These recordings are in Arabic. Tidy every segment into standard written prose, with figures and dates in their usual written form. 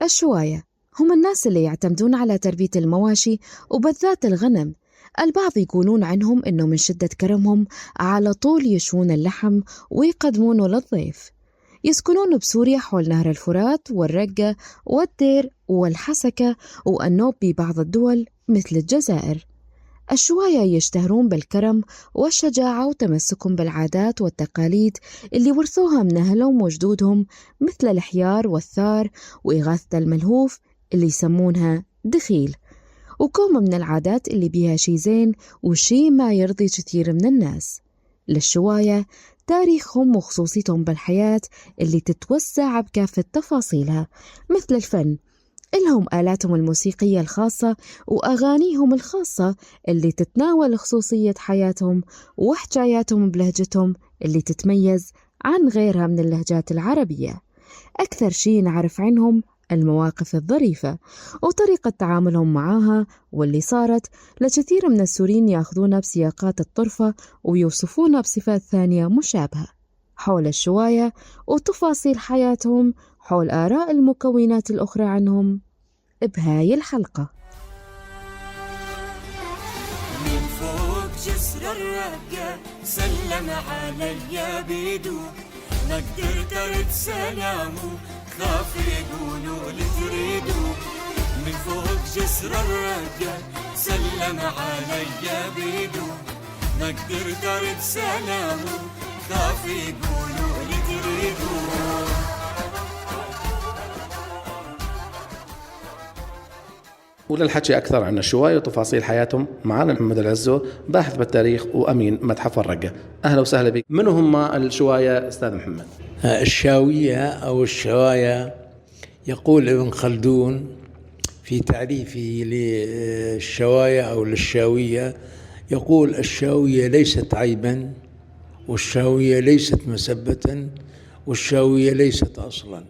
الشواية هم الناس اللي يعتمدون على تربية المواشي وبالذات الغنم. البعض يقولون عنهم إنه من شدة كرمهم على طول يشوون اللحم ويقدمونه للضيف. يسكنون بسوريا حول نهر الفرات والرقة والدير والحسكة والنوب ببعض الدول مثل الجزائر. الشواية يشتهرون بالكرم والشجاعة وتمسكهم بالعادات والتقاليد اللي ورثوها من أهلهم وجدودهم، مثل الحيار والثار وإغاثة الملهوف اللي يسمونها دخيل، وكوم من العادات اللي بيها شي زين وشي ما يرضي كثير من الناس. للشواية تاريخهم وخصوصيتهم بالحياة اللي تتوسع بكافة تفاصيلها، مثل الفن، إلهم آلاتهم الموسيقية الخاصة وأغانيهم الخاصة اللي تتناول خصوصية حياتهم وحكاياتهم بلهجتهم اللي تتميز عن غيرها من اللهجات العربية. أكثر شيء نعرف عنهم المواقف الظريفة وطريقة تعاملهم معاها، واللي صارت لكثير من السوريين يأخذونها بسياقات الطرفة ويوصفونها بصفات ثانية مشابهة حول الشواية وتفاصيل حياتهم حول آراء المكونات الأخرى عنهم بهاي الحلقة. من فوق جسر الرقة سلم علي بيدو، ما قدرت ارد سلامه خاف يقولوا اللي تريدو. من فوق جسر الرقة سلم علي بيدو، ما قدرت ارد سلامه خاف يقولوا اللي تريدو. وللحكي أكثر عن الشواية وتفاصيل حياتهم معنا محمد العزو، باحث بالتاريخ وأمين متحف الرقة. أهلا وسهلا بك. من هم الشواية أستاذ محمد؟ الشاوية أو الشواية، يقول ابن خلدون في تعريفه للشواية أو للشاوية، يقول: الشاوية ليست عيبا، والشاوية ليست مسبة، والشاوية ليست أصلا.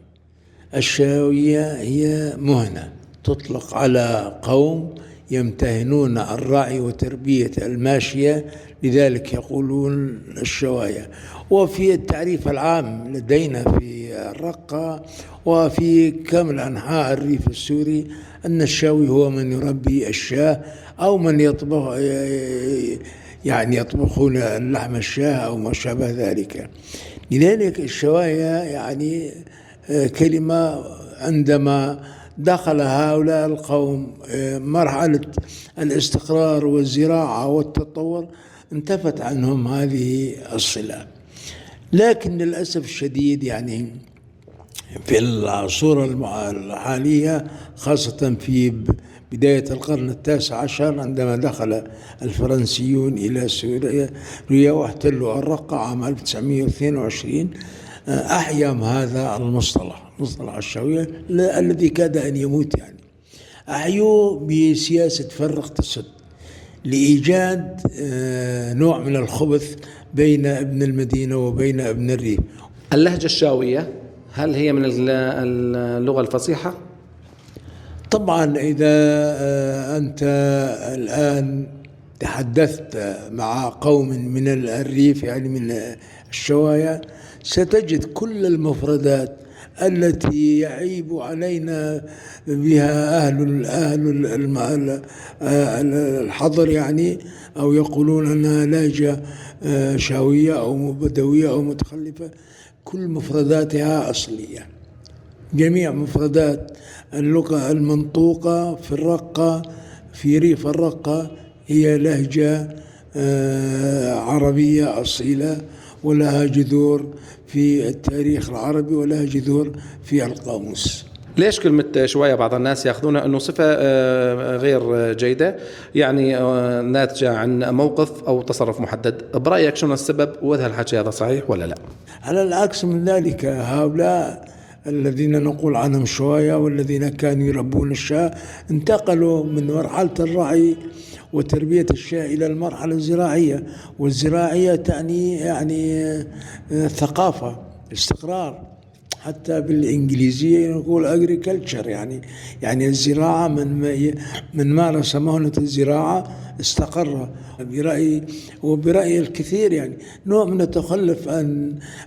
الشاوية هي مهنة تطلق على قوم يمتهنون الرعي وتربية الماشية، لذلك يقولون الشواية. وفي التعريف العام لدينا في الرقة وفي كامل أنحاء الريف السوري أن الشاوي هو من يربي الشاة أو من يطبخ، يعني يطبخون اللحم الشاة أو ما شابه ذلك. لذلك الشواية يعني كلمة عندما دخل هؤلاء القوم مرحلة الاستقرار والزراعة والتطور انتفت عنهم هذه الصلة. لكن للأسف الشديد يعني في العصور الحالية، خاصة في بداية القرن التاسع عشر عندما دخل الفرنسيون إلى سوريا واحتلوا الرقة عام 1922، أحيام هذا المصطلح، مصطلح الشاوية الذي كاد أن يموت، يعني أحيوه بسياسة فرق تسد لإيجاد نوع من الخبث بين ابن المدينة وبين ابن الريف. اللهجة الشاوية هل هي من اللغة الفصيحة؟ طبعا إذا أنت الآن تحدثت مع قوم من الريف، يعني من الشواية، ستجد كل المفردات التي يعيب علينا بها أهل الحضر، يعني أو يقولون أنها لهجة شاوية أو بدوية أو متخلفة، كل مفرداتها أصلية. جميع مفردات اللغة المنطوقة في الرقة، في ريف الرقة، هي لهجة عربية أصيلة، ولها جذور في التاريخ العربي ولها جذور في القاموس. ليش كلمة شوية بعض الناس يأخذونها أنه صفة غير جيدة، يعني ناتجة عن موقف أو تصرف محدد؟ برأيك شنو السبب، وهذا الحكي هذا صحيح ولا لا؟ على العكس من ذلك، هؤلاء الذين نقول عنهم شواية والذين كانوا يربون الشاة انتقلوا من مرحلة الرعي وتربية الشاة إلى المرحلة الزراعية، والزراعية تعني يعني ثقافة، استقرار، حتى بالإنجليزية نقول agriculture، يعني الزراعة من مارس مهنة الزراعة استقر برأيي وبرأي الكثير. يعني نوع من التخلف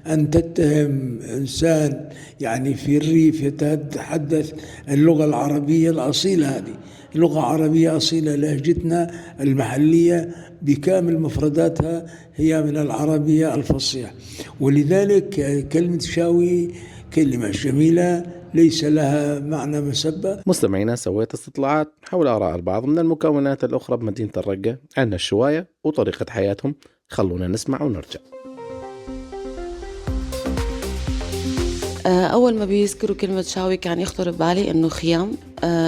أن تتهم إنسان يعني في الريف يتحدث اللغة العربية الأصيلة، هذه لغة عربية أصيلة، لهجتنا المحلية بكامل مفرداتها هي من العربية الفصيح. ولذلك كلمة شاوي كلمة جميلة ليس لها معنى مسبة. مستمعينا، سويت استطلاعات حول آراء البعض من المكونات الأخرى بمدينة الرقة عن الشواية وطريقة حياتهم. خلونا نسمع ونرجع. أول ما بيذكروا كلمة شاوي كان يخطر ببالي إنه خيام،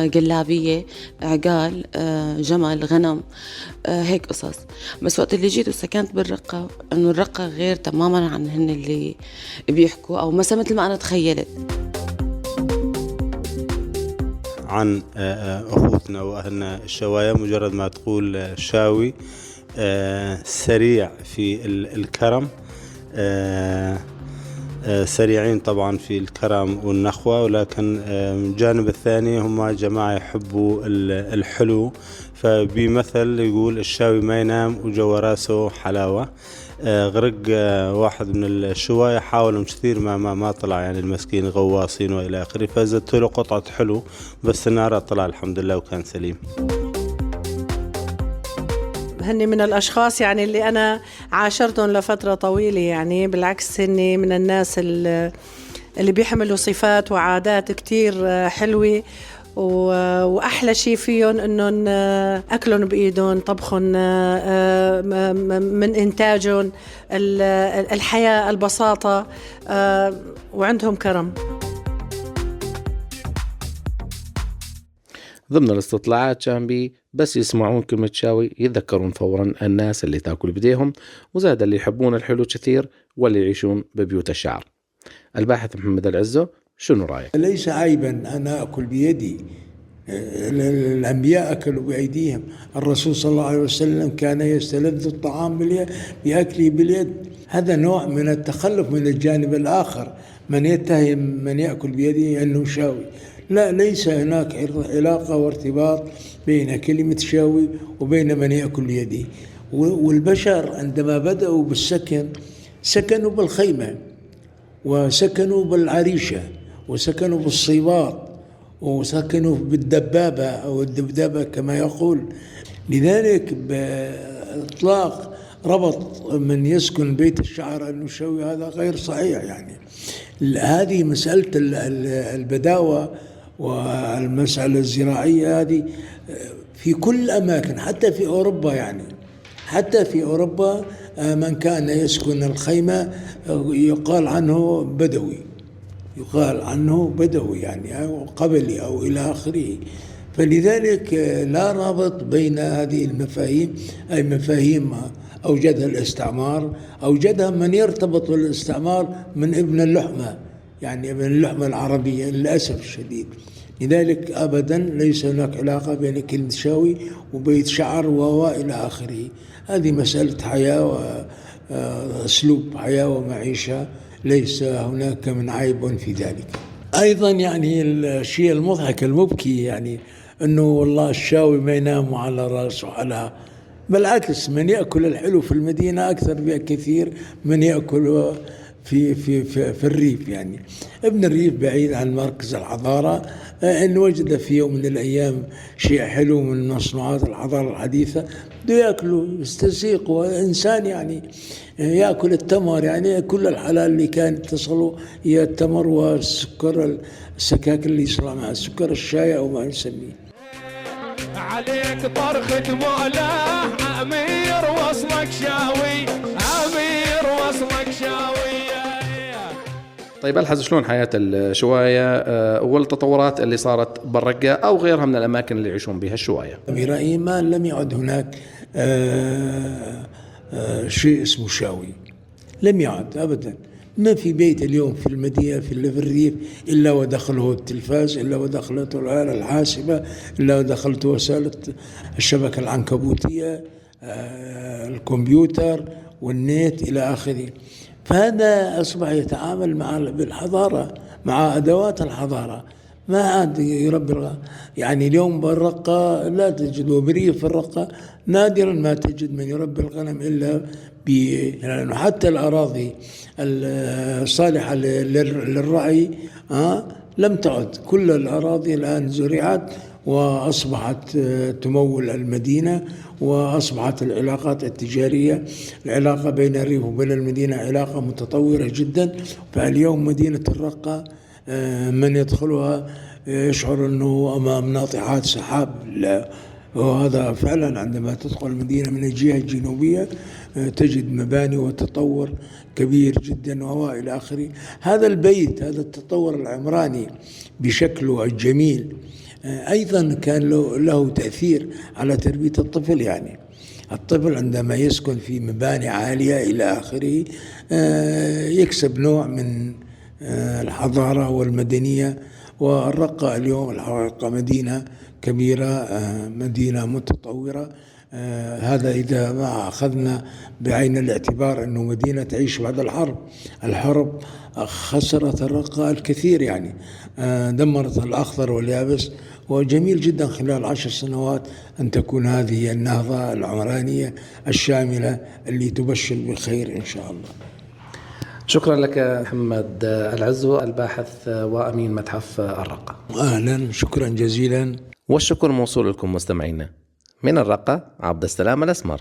جلابية، عقال، جمل، غنم، هيك قصص. بس وقت اللي جيت وسكنت بالرقة إنه الرقة غير تماماً عن هن اللي بيحكوا، أو مثل ما أنا تخيلت. عن أخوتنا وأهلنا الشواية، مجرد ما تقول شاوي سريع في الكرم، سريعين طبعا في الكرم والنخوة، ولكن الجانب الثاني هم جماعة يحبوا الحلو. فبمثل يقول الشاوي ما ينام وجوا راسه حلاوة. غرق واحد من الشواية حاولوا كثير ما طلع، يعني المسكين غواصين وإلى آخره، فزدت له قطعة حلو بس النار طلع الحمد لله وكان سليم. هني من الأشخاص يعني اللي أنا عاشرتهم لفترة طويلة، يعني بالعكس هني من الناس اللي بيحملوا صفات وعادات كتير حلوة، وأحلى شيء فيهم إنهم أكلهم بإيدهم، طبخهم من إنتاجهم، الحياة، البساطة، وعندهم كرم. ضمن الاستطلاعات كان بس يسمعون كلمة شاوي يتذكرون فورا الناس اللي تاكل بديهم، وزاد اللي يحبون الحلو كثير واللي يعيشون ببيوت الشعر. الباحث محمد العزو، شنو رأيك؟ ليس عيبا أنا أكل بيدي، الأنبياء أكلوا بأيديهم، الرسول صلى الله عليه وسلم كان يستلذ الطعام بأكله باليد. هذا نوع من التخلف من الجانب الآخر، من يتهم من يأكل بيده أنه شاوي. لا، ليس هناك علاقة وارتباط بين كلمة شاوي وبين من يأكل بيده. والبشر عندما بدأوا بالسكن سكنوا بالخيمة، وسكنوا بالعريشة، وسكنوا بالصيبات، وسكنوا بالدبابة أو الدبدابة كما يقول. لذلك بإطلاق ربط من يسكن بيت الشعر أنه شاوي هذا غير صحيح. يعني هذه مسألة البداوة والمسألة الزراعية هذه في كل الأماكن، حتى في أوروبا. يعني حتى في أوروبا من كان يسكن الخيمة يقال عنه بدوي، يقال عنه بدوي يعني أو قبلي أو إلى آخره. فلذلك لا رابط بين هذه المفاهيم، أي مفاهيم أوجدها الاستعمار، أوجدها من يرتبط بالاستعمار من ابن اللحمة، يعني ابن اللحمة العربية للأسف الشديد. لذلك أبدا ليس هناك علاقة بين كلمة شاوي وبيت شعر وإلى آخره. هذه مسألة حياة وأسلوب حياة ومعيشة، ليس هناك من عيب في ذلك. أيضا يعني الشيء المضحك المبكي يعني أنه والله الشاوي ما ينام على رأسه حلاوة. بالعكس، من يأكل الحلو في المدينة أكثر بكثير من يأكل في الريف. يعني ابن الريف بعيد عن مركز الحضارة، إن وجد في يوم من الأيام شيء حلو من مصنوعات الحضارة الحديثة بده يأكله، يستسيق. وإنسان يعني يأكل التمر، يعني كل الحلال اللي كان تصله هي التمر والسكر، السكاك اللي يصنع مع السكر، الشاي أو ما نسميه. عليك طرخة مولاه أمير وصلك شاوي، أمير وصلك شاوي. طيب الحز، شلون حياة الشواية والتطورات اللي صارت بالرقة أو غيرها من الأماكن اللي يعيشون بها الشواية؟ برأيي ما لم يعد هناك شيء اسمه شاوي، لم يعد أبدا. ما في بيت اليوم في المدينة في الريف إلا ودخله التلفاز، إلا ودخلته الآلة الحاسبة، إلا ودخلته وسائل الشبكة العنكبوتية، الكمبيوتر والنت إلى آخره. فهذا أصبح يتعامل بالحضارة مع أدوات الحضارة. ما عاد يربي يعني اليوم بالرقة لا تجد، وبريف الرقة نادرا ما تجد من يربي الغنم إلا لأنه حتى الأراضي الصالحة للرعي لم تعد. كل الأراضي الآن زرعت وأصبحت تمول المدينة، وأصبحت العلاقات التجارية، العلاقة بين الريف وبين المدينة علاقة متطورة جدا. فاليوم مدينة الرقة من يدخلها يشعر أنه أمام ناطحات سحاب. وهذا فعلا عندما تدخل المدينة من الجهة الجنوبية تجد مباني وتطور كبير جدا وإلى آخره. هذا البيت، هذا التطور العمراني بشكله الجميل أيضا كان له تأثير على تربية الطفل. يعني الطفل عندما يسكن في مباني عالية إلى آخره يكسب نوع من الحضارة والمدنية. والرقة اليوم الحقيقة مدينة كبيرة، مدينة متطورة. هذا إذا ما أخذنا بعين الاعتبار أنه مدينة تعيش بعد الحرب خسرت الرقة الكثير، يعني دمرت الأخضر واليابس. وجميل جدا خلال 10 سنوات أن تكون هذه النهضة العمرانية الشاملة اللي تبشر بالخير إن شاء الله. شكرا لك محمد العزو، الباحث وأمين متحف الرقة. أهلا، شكرا جزيلا. والشكر موصول لكم مستمعينا. من الرقة عبد السلام الأسمر.